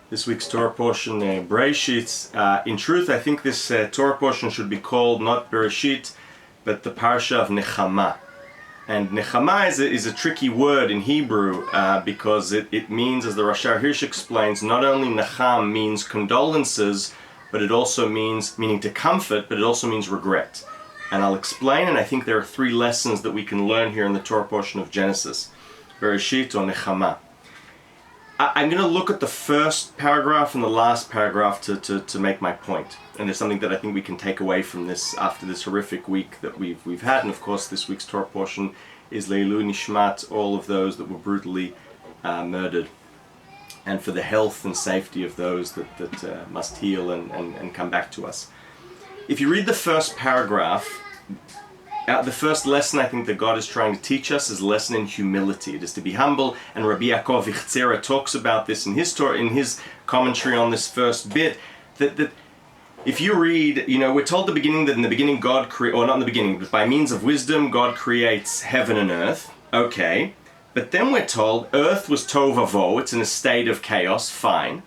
This week's Torah portion, Bereshit. In truth, I think this Torah portion should be called not Bereshit, but the Parsha of Nechama. And Nechama is a tricky word in Hebrew because it means, as the Rashar Hirsch explains, not only Necham means condolences, but it also means, meaning to comfort, but it also means regret. And I'll explain, and I think there are three lessons that we can learn here in the Torah portion of Genesis. Bereshit or Nechama. I'm going to look at the first paragraph and the last paragraph to make my point. And there's something that I think we can take away from this after this horrific week that we've had. And of course, this week's Torah portion is Leilu Nishmat, all of those that were brutally murdered. And for the health and safety of those that must heal and come back to us. If you read the first paragraph, the first lesson I think that God is trying to teach us is a lesson in humility. It is to be humble, and Rabbi Yaakov Ichtzera talks about this in his commentary on this first bit, that if you read, we're told at the beginning that in the beginning God or not in the beginning, but by means of wisdom God creates heaven and earth. Okay. But then we're told earth was tohu vavohu, it's in a state of chaos, fine.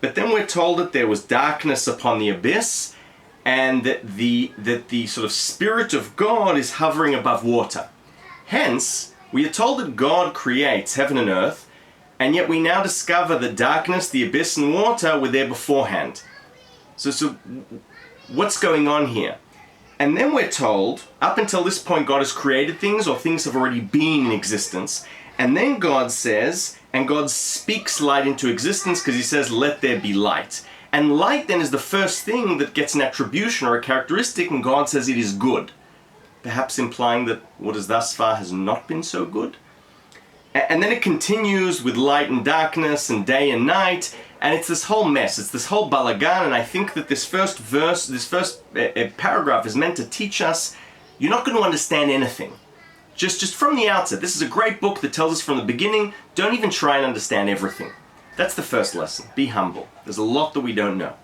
But then we're told that there was darkness upon the abyss, and that the sort of Spirit of God is hovering above water. Hence, we are told that God creates heaven and earth, and yet we now discover that darkness, the abyss, and water were there beforehand. So what's going on here? And then we're told, up until this point, God has created things, or things have already been in existence. And then God says, and God speaks light into existence because he says, let there be light. And light then is the first thing that gets an attribution or a characteristic, and God says it is good. Perhaps implying that what is thus far has not been so good. And then it continues with light and darkness and day and night, and it's this whole mess, it's this whole balagan, and I think that this first verse, this first paragraph is meant to teach us, you're not going to understand anything. Just from the outset, this is a great book that tells us from the beginning, don't even try and understand everything. That's the first lesson. Be humble. There's a lot that we don't know.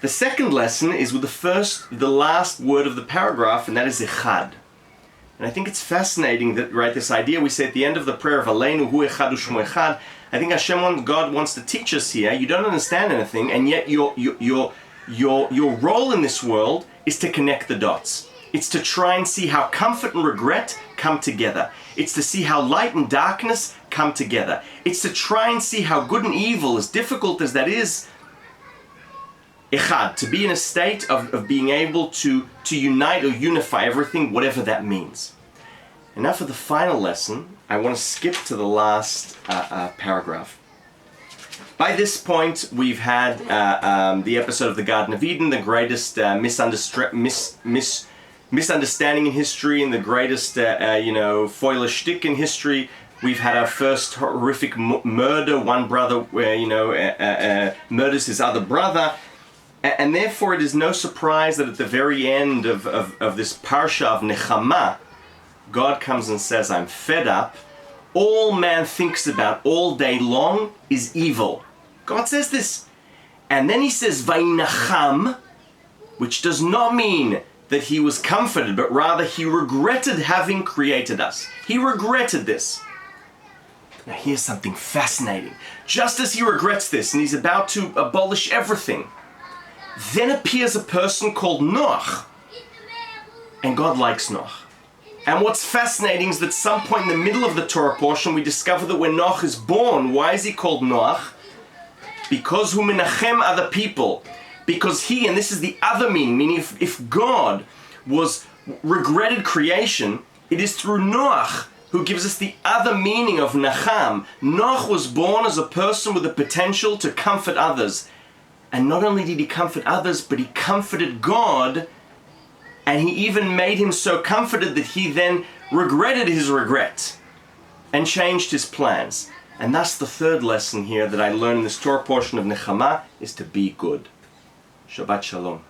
The second lesson is with the last word of the paragraph, and that is echad. And I think it's fascinating that, right, this idea we say at the end of the prayer of Aleinu hu echad u'shmo echad. I think God wants to teach us here. You don't understand anything, and yet your role in this world is to connect the dots. It's to try and see how comfort and regret come together. It's to see how light and darkness come together. It's to try and see how good and evil, as difficult as that is, echad, to be in a state of being able to unite or unify everything, whatever that means. And now for the final lesson, I want to skip to the last paragraph. By this point, we've had the episode of the Garden of Eden, the greatest misunderstanding in history and the greatest, foiler shtick in history. We've had our first horrific murder. One brother, murders his other brother. And therefore, it is no surprise that at the very end of this Parsha of Nechama, God comes and says, I'm fed up. All man thinks about all day long is evil. God says this. And then he says, Vaynacham, which does not mean that he was comforted, but rather he regretted having created us. He regretted this. Now here's something fascinating. Just as he regrets this and he's about to abolish everything, then appears a person called Noach. And God likes Noach. And what's fascinating is that at some point in the middle of the Torah portion we discover that when Noach is born, why is he called Noach? Because hu menachem other people. Because he, and this is the other meaning if God was regretted creation, it is through Noach who gives us the other meaning of Nacham. Noach was born as a person with the potential to comfort others. And not only did he comfort others, but he comforted God, and he even made him so comforted that he then regretted his regret and changed his plans. And thus the third lesson here that I learned in this Torah portion of Nechama is to be good. Shabbat Shalom.